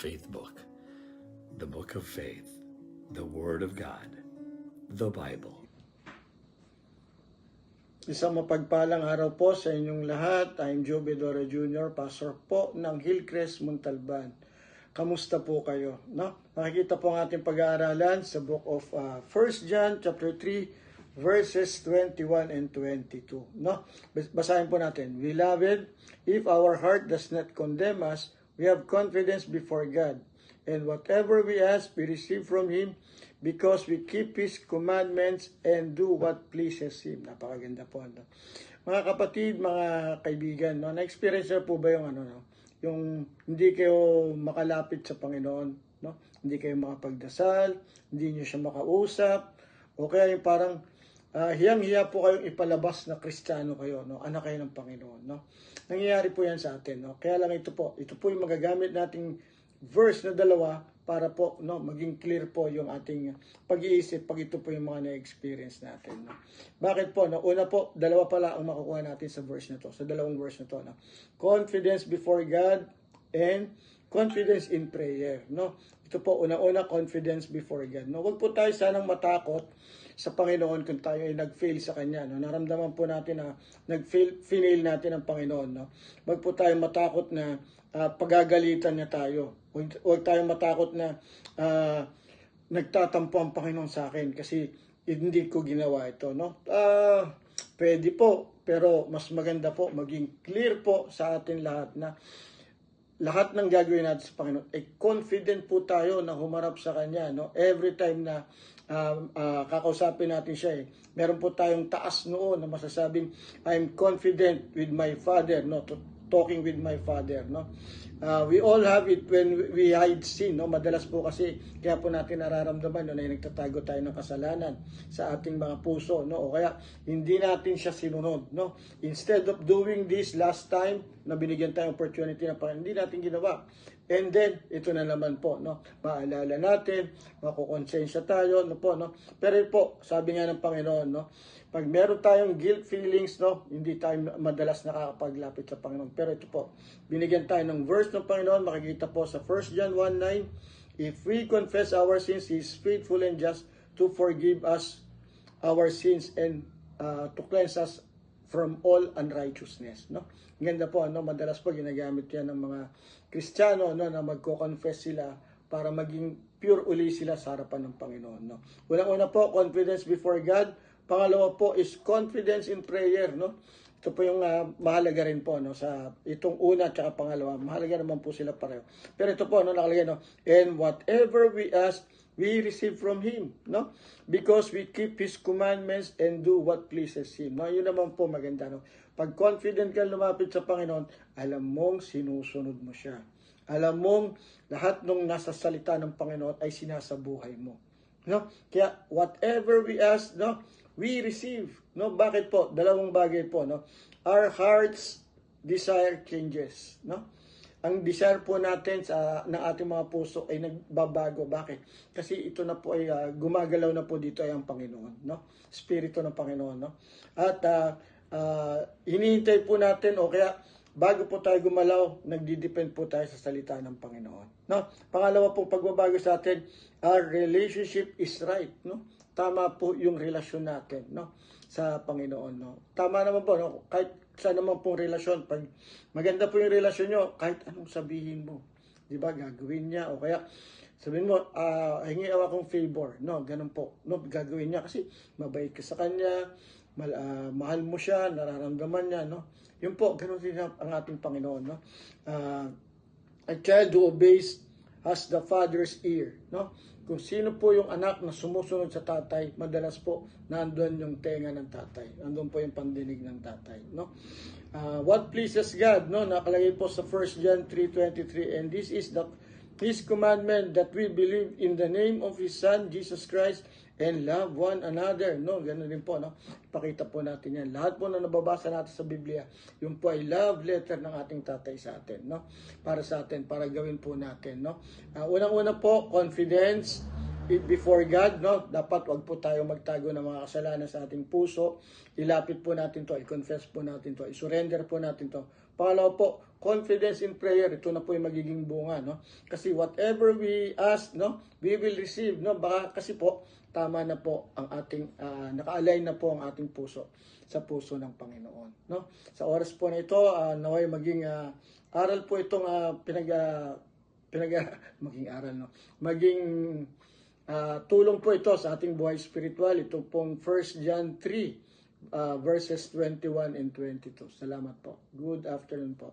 faith book, the book of faith, the Word of God, the Bible. Isang mapagpalang araw po sa inyong lahat. I'm Joe Bedora Jr., pastor po ng Hillcrest, Montalban. Kamusta po kayo? No? Nakikita po ang ating pag-aaralan sa book of 1 John chapter 3 verses 21 and 22. No? Basahin po natin. Beloved, if our heart does not condemn us, we have confidence before God. And whatever we ask, we receive from Him because we keep His commandments and do what pleases Him. Napakaganda po. No? Mga kapatid, mga kaibigan, no? Na-experience na po ba yung yung hindi kayo makalapit sa Panginoon, no? Hindi kayo makapagdasal, hindi niyo siya makausap, o kaya yung parang hiyang-hiya po kayong ipalabas na Kristiyano kayo, no? Anak kayo ng Panginoon, no? Nangyayari po yan sa atin, no? Kaya lang ito po yung magagamit nating verse na dalawa para po maging clear po yung ating pag-iisip pag ito po yung mga na-experience natin. No? Bakit po? No? Una po, dalawa pala ang makukuha natin sa verse na to, sa dalawang verse na to. No? Confidence before God and confidence in prayer. No? Ito po, una-una, confidence before God. No? Huwag po tayo sanang matakot sa Panginoon kung tayo ay nag-fail sa Kanya. No? Naramdaman po natin na nag-fail natin ang Panginoon. No? Huwag po tayo matakot na pagagalitan niya tayo. Huwag tayong matakot na nagtatampo ang Panginoon sa akin kasi hindi ko ginawa ito. No? Pwede po, pero mas maganda po, maging clear po sa atin lahat na lahat ng gagawin natin sa Panginoon ay confident po tayo na humarap sa Kanya. No? Every time na kakausapin natin siya, meron po tayong taas noon na masasabing, I'm confident with my Father, no? Talking with my Father, no? We all have it when we hide sin, no? Madalas po kasi kaya po natin nararamdaman na nagtatago tayo ng kasalanan sa ating mga puso, no? O kaya hindi natin siya sinunod, no? Instead of doing this last time na binigyan tayong opportunity na parang hindi natin ginawa. And then ito na naman po, no? Maalala natin, makukonsensya tayo, no po, no? Pero po, sabi nga ng Panginoon, no? Pag meron tayong guilt feelings, no, hindi tayo madalas nakakapaglapit sa Panginoon. Pero ito po, binigyan tayo ng verse ng Panginoon, makikita po sa 1 John 1:9, if we confess our sins, He is faithful and just to forgive us our sins and to cleanse us from all unrighteousness. No? Ganda po, madalas po ginagamit yan ng mga Kristiyano, na magko-confess sila para maging pure uli sila sa harapan ng Panginoon. No? Unang-una po, confidence before God. Pangalawa po is confidence in prayer, no? Ito po yung mahalaga rin po, no, sa itong una at pangalawa. Mahalaga naman po sila pareho. Pero ito po, nakalagay, no, and whatever we ask, we receive from Him, no? Because we keep His commandments and do what pleases Him. No? Yun naman po maganda, no? Pag confident ka lumapit sa Panginoon, alam mong sinusunod mo siya. Alam mong lahat ng nasa salita ng Panginoon ay sinasabuhay mo. No? Kaya whatever we ask, no, we receive. No? Bakit po? Dalawang bagay po, no? Our heart's desire changes, no? Ang desire po natin ng ating mga puso ay nagbabago. Bakit? Kasi ito na po ay gumagalaw na po dito ay ang Panginoon, no? Espiritu ng Panginoon, no? At hinihintay po natin, o kaya bago po tayo gumalaw, nagdidepend po tayo sa salita ng Panginoon, no? Pangalawa po, pagbabago sa atin, our relationship is right, no? Tama po yung relasyon natin, no, sa Panginoon, no. Tama naman po, no, kahit saan naman pong relasyon, pag maganda po yung relasyon nyo, kahit anong sabihin mo, di ba, gagawin niya, o kaya sabihin mo, hingi akong favor, no, ganun po, no, gagawin niya kasi mabait ka sa kanya, mahal mo siya, nararamdaman niya, no. Yun po, ganun din ang ating Panginoon, no. A child who obeys has the father's ear, no? Kung sino po yung anak na sumusunod sa tatay, madalas po nandoon yung tenga ng tatay. Nandoon po yung pandinig ng tatay, no? What pleases God, no? Nakalagay po sa 1 John 3:23, and this is His commandment, that we believe in the name of His Son, Jesus Christ, and love one another, no? Ganun din po, no? Ipakita po natin yan. Lahat po na nababasa natin sa Biblia, yung po ay love letter ng ating tatay sa atin, no? Para sa atin, para gawin po natin, no? Unang-una po, confidence before God, no? Dapat wag po tayo magtago ng mga kasalanan sa ating puso. Ilapit po natin to, i-confess po natin to, i-surrender po natin to. Pangalawa po, confidence in prayer. Ito na po yung magiging bunga, no? Kasi whatever we ask, no, we will receive, no? Baka kasi po tama na po ang ating naka-align na po ang ating puso sa puso ng Panginoon, no? Sa oras po na ito, naway maging aral po itong maging aral, no? Maging tulong po ito sa ating buhay spiritual. Ito pong 1 John 3 verses 21 and 22. Salamat po. Good afternoon po.